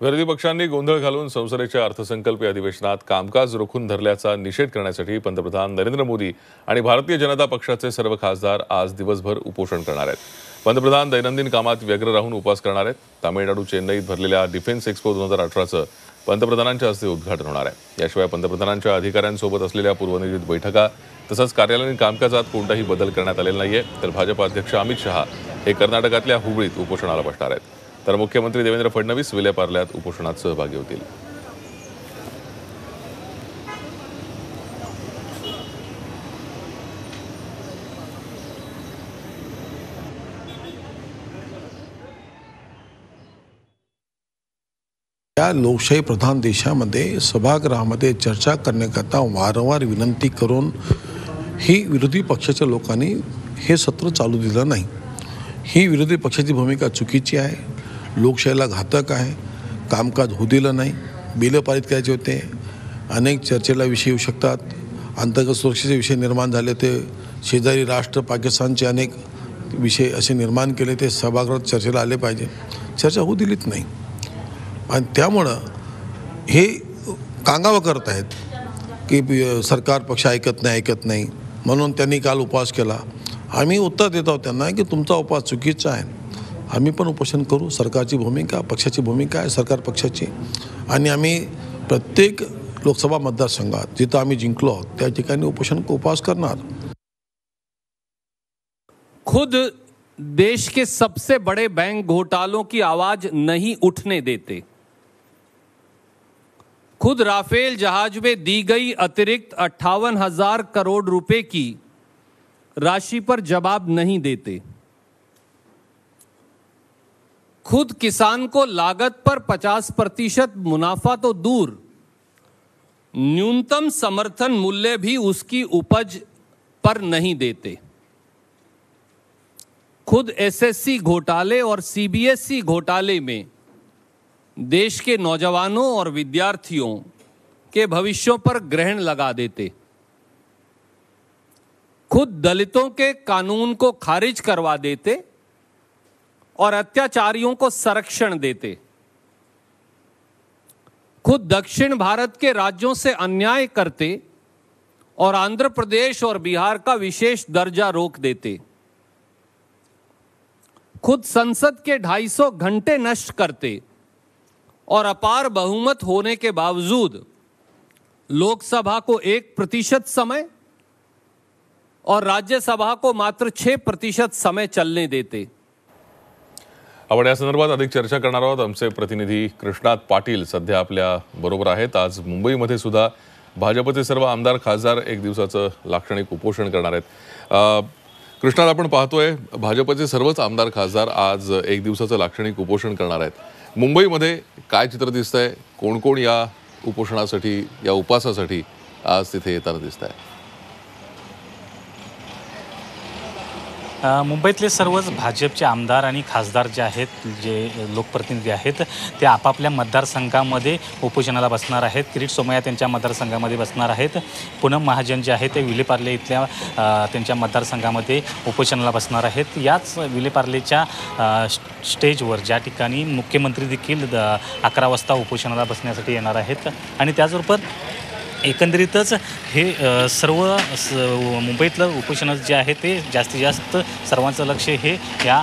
विरोधी पक्षांनी गोंधळ घालून संसदेच्या अर्थसंकल्पीय अधिवेशनात कामकाज रोखून धरल्याचा निषेध करण्यासाठी पंतप्रधान नरेंद्र मोदी आणि भारतीय जनता पक्षाचे सर्व खासदार आज दिवसभर उपोषण करणार आहेत। पंतप्रधान दैनंदिन कामात व्यग्र राहून उपवास करणार आहेत। तामिळनाडू चेन्नईत भरलेल्या डिफेन्स एक्स्पो 2018चं पंतप्रधानांच्या हस्ते उद्घाटन होणार आहे। याशिवाय पंतप्रधानांच्या अधिकाऱ्यांसोबत असलेल्या पूर्वनियोजित बैठका तसंच कार्यालयीन कामकाजात कोणताही बदल करण्यात आलेला नाहीये। तर भाजप अध्यक्ष अमित शहा हे कर्नाटकातल्या हुबळीत उपोषणाला बसणार आहेत। तर मुख्यमंत्री देवेंद्र फडणवीस विलेपार्ल्यात उपोषणात सहभागी होतील। या लोकशाही प्रधान देशामध्ये सभागृहामध्ये चर्चा करण्याकरता वारंवार विनंती करून ही विरोधी पक्षाच्या लोकांनी हे सत्र चालू दिलं नाही। ही विरोधी पक्षाची भूमिका चुकीची आहे, लोकशाहीला घातक आहे। कामकाज होऊ दिलं नाही, बिलं पारित करायचे होते, अनेक चर्चेला विषय येऊ शकतात। अंतर्गत सुरक्षेचे विषय निर्माण झाले, ते शेजारी राष्ट्र पाकिस्तानचे अनेक विषय असे निर्माण केले, ते सभागृहात चर्चेला आले पाहिजे। चर्चा होऊ दिलीच नाही आणि त्यामुळं हे कांगावा करत आहेत की सरकार पक्ष ऐकत नाही म्हणून त्यांनी काल उपवास केला। आम्ही उत्तर देत आहोत त्यांना की तुमचा उपवास चुकीचा आहे, आम्ही पण उपोषण करू। सरकारची भूमिका, पक्षाची भूमिका आहे सरकार पक्षाची, आणि आम्ही प्रत्येक लोकसभा मतदारसंघात जिथं आम्ही जिंकलो आहोत त्या ठिकाणी उपवास करणार। खुद देश के सबसे बड़े बैंक घोटालों की आवाज नहीं उठने देते, खुद राफेल जहाज में दी गई अतिरिक्त 58,000 करोड़ रुपए की राशि पर जवाब नहीं देते, खुद किसान को लागत पर 50% मुनाफा तो दूर, न्यूनतम समर्थन मूल्य भी उसकी उपज पर नहीं देते, खुद एसएससी घोटाले और सीबीएसई घोटाले में देश के नौजवानों और विद्यार्थियों के भविष्यों पर ग्रहण लगा देते, खुद दलितों के कानून को खारिज करवा देते और अत्याचारियों को संरक्षण देते, खुद दक्षिण भारत के राज्यों से अन्याय करते और आंध्र प्रदेश और बिहार का विशेष दर्जा रोक देते, खुद संसद के 250 घंटे नष्ट करते और अपार बहुमत होने के बावजूद लोकसभा को 1% समय और राज्यसभा को मात्र 6% समय चलने देते। आपण या संदर्भात अधिक चर्चा करणार आहोत। आमचे प्रतिनिधी कृष्णात पाटील सध्या आपल्या बरोबर आहेत। आज मुंबईमध्ये सुद्धा भाजपचे सर्व आमदार खासदार एक दिवसाचं लाक्षणिक उपोषण करणार आहेत। कृष्णात, आपण पाहतोय भाजपचे सर्वच आमदार खासदार आज एक दिवसाचं लाक्षणिक उपोषण करणार आहेत। मुंबईमध्ये काय चित्र दिसतंय? कोण कोण या उपोषणासाठी, या उपवासासाठी आज तिथे येताना दिसत आहे? मुंबईतले सर्वच भाजपचे आमदार आणि खासदार जे आहेत, जे लोकप्रतिनिधी आहेत, ते आपापल्या मतदारसंघामध्ये उपोषणाला बसणार आहेत। किरीट सोमय्या त्यांच्या मतदारसंघामध्ये बसणार आहेत। पूनम महाजन जे आहेत ते विलेपार्ले इथल्या त्यांच्या मतदारसंघामध्ये उपोषणाला बसणार आहेत। याच विलेपार्लेच्या स्टेजवर ज्या ठिकाणी मुख्यमंत्री देखील 11 वाजता उपोषणाला बसण्यासाठी येणार आहेत। आणि त्याचबरोबर एकंदरीतच हे सर्व मुंबईतलं उपोषण जे आहे ते जास्तीत जास्त सर्वांचं लक्ष हे या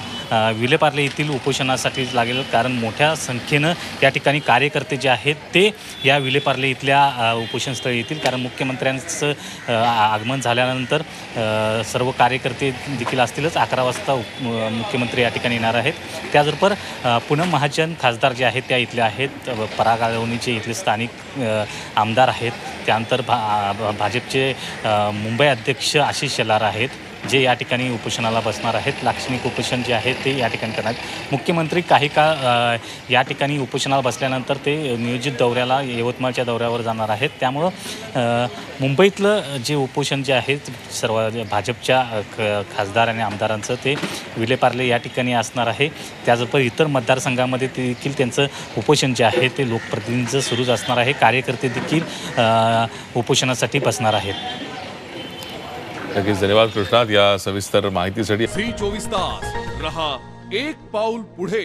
विलेपार्ले येथील उपोषणासाठी लागेल, कारण मोठ्या संख्येनं या ठिकाणी कार्यकर्ते जे आहेत ते या विलेपार्ले इथल्या उपोषणस्थळी येतील, कारण मुख्यमंत्र्यांचं आगमन झाल्यानंतर सर्व कार्यकर्ते देखील असतीलच। 11 वाजता मुख्यमंत्री या ठिकाणी येणार आहेत। त्याचबरोबर पूनम महाजन खासदार जे आहेत त्या इथले आहेत, पराग आळवणीचे इथले स्थानिक आमदार आहेत। त्यानंतर भाजपचे मुंबई अध्यक्ष आशिष शेलार आहेत, जे या ठिकाणी उपोषणाला बसणार आहेत। लाक्षणिक उपोषण जे आहे ते या ठिकाणी करणार। मुख्यमंत्री काही काळ या ठिकाणी उपोषणाला बसल्यानंतर ते नियोजित दौऱ्याला, यवतमाळच्या दौऱ्यावर जाणार आहेत। त्यामुळं मुंबईतलं जे उपोषण जे आहे सर्व भाजपच्या खासदार आणि आमदारांचं ते विलेपार्ले या ठिकाणी असणार आहे। त्याचबरोबर इतर मतदारसंघामध्ये देखील त्यांचं उपोषण जे आहे ते लोकप्रतिनिधींचं सुरूच असणार आहे। कार्यकर्ते देखील उपोषणासाठी बसणार आहेत। नक्कीच धन्यवाद कृष्णात या सविस्तर माहितीसाठी। झी 24 तास रहा एक पाऊल पुढे।